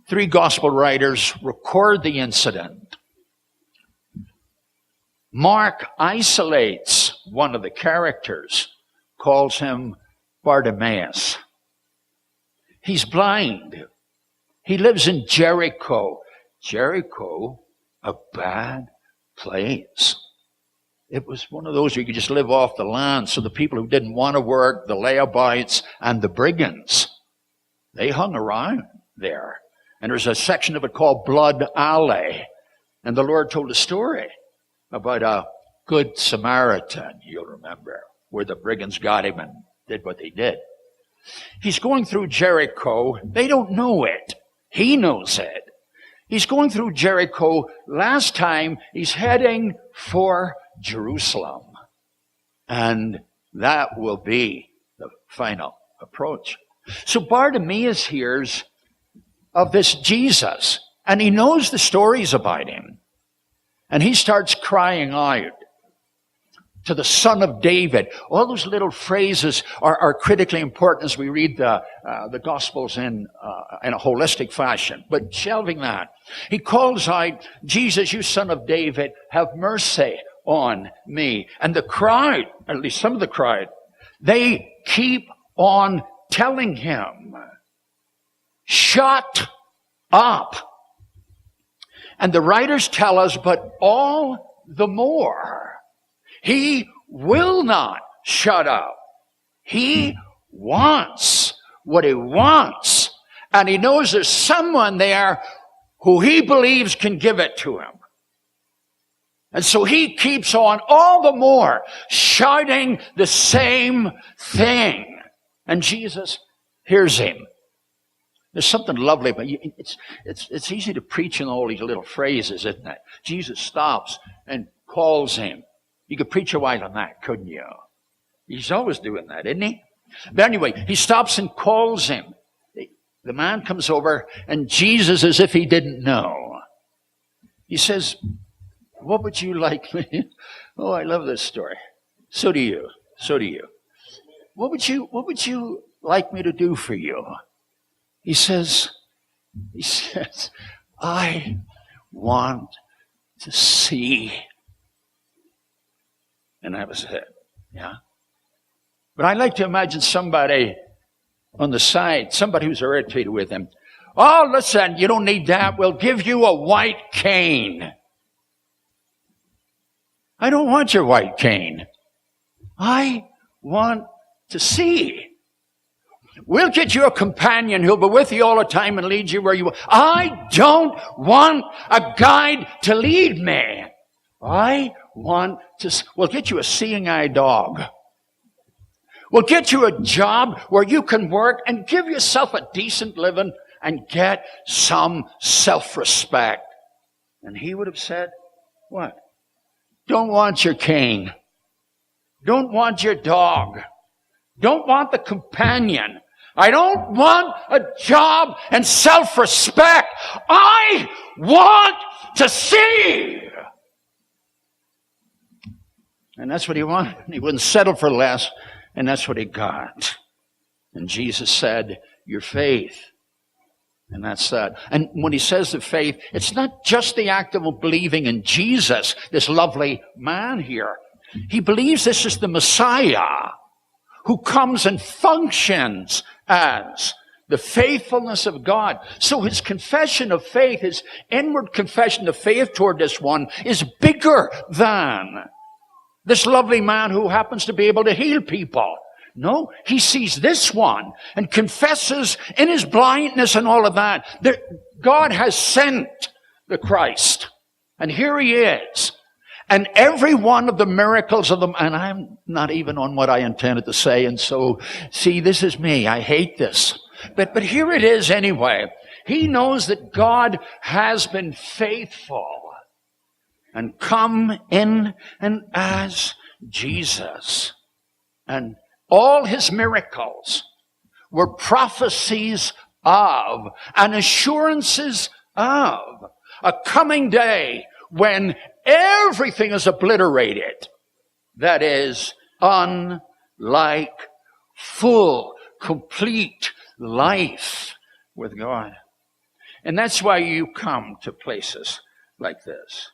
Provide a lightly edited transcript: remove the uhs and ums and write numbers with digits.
Three gospel writers record the incident. Mark isolates one of the characters, calls him Bartimaeus. He's blind. He lives in Jericho. Jericho, a bad place. It was one of those where you could just live off the land. So the people who didn't want to work, the layabites and the brigands, they hung around there. And there's a section of it called Blood Alley. And the Lord told a story about a good Samaritan, you'll remember, where the brigands got him and did what they did. He's going through Jericho. They don't know it. He knows it. He's going through Jericho. Last time, he's heading for Jerusalem. And that will be the final approach. So Bartimaeus hears of this Jesus, and he knows the stories about him. And he starts crying out to the Son of David. All those little phrases are critically important as we read the Gospels in a holistic fashion. But shelving that, he calls out, Jesus, you Son of David, have mercy on me. And the crowd, at least some of the crowd, they keep on telling him, shut up. And the writers tell us, but all the more, he will not shut up. He wants what he wants. And he knows there's someone there who he believes can give it to him. And so he keeps on all the more shouting the same thing. And Jesus hears him. There's something lovely, but it's easy to preach in all these little phrases, isn't it? Jesus stops and calls him. You could preach a while on that, couldn't you? He's always doing that, isn't he? But anyway, he stops and calls him. The man comes over, and Jesus, as if he didn't know, he says, what would you like me? Oh, I love this story. So do you. So do you. What would you like me to do for you? He says, I want to see. And that was it. Yeah. But I like to imagine somebody on the side, somebody who's irritated with him. Oh, listen, you don't need that. We'll give you a white cane. I don't want your white cane. I want to see. We'll get you a companion who'll be with you all the time and lead you where you want. I don't want a guide to lead me. We'll get you a seeing-eye dog. We'll get you a job where you can work and give yourself a decent living and get some self-respect. And he would have said, what? Don't want your cane. Don't want your dog. Don't want the companion. I don't want a job and self-respect. I want to see. And that's what he wanted. He wouldn't settle for less, and that's what he got. And Jesus said, your faith. And that's that. And when he says the faith, it's not just the act of believing in Jesus, this lovely man here. He believes this is the Messiah who comes and functions as the faithfulness of God. So his confession of faith, his inward confession of faith toward this one is bigger than this lovely man who happens to be able to heal people. No, he sees this one and confesses in his blindness and all of that God has sent the Christ. And here he is. And every one of the miracles of them, and I'm not even on what I intended to say, and so, see, this is me. I hate this. But here it is anyway. He knows that God has been faithful and come in and as Jesus. And all his miracles were prophecies of and assurances of a coming day when everything is obliterated. That is, unlike full, complete life with God. And that's why you come to places like this.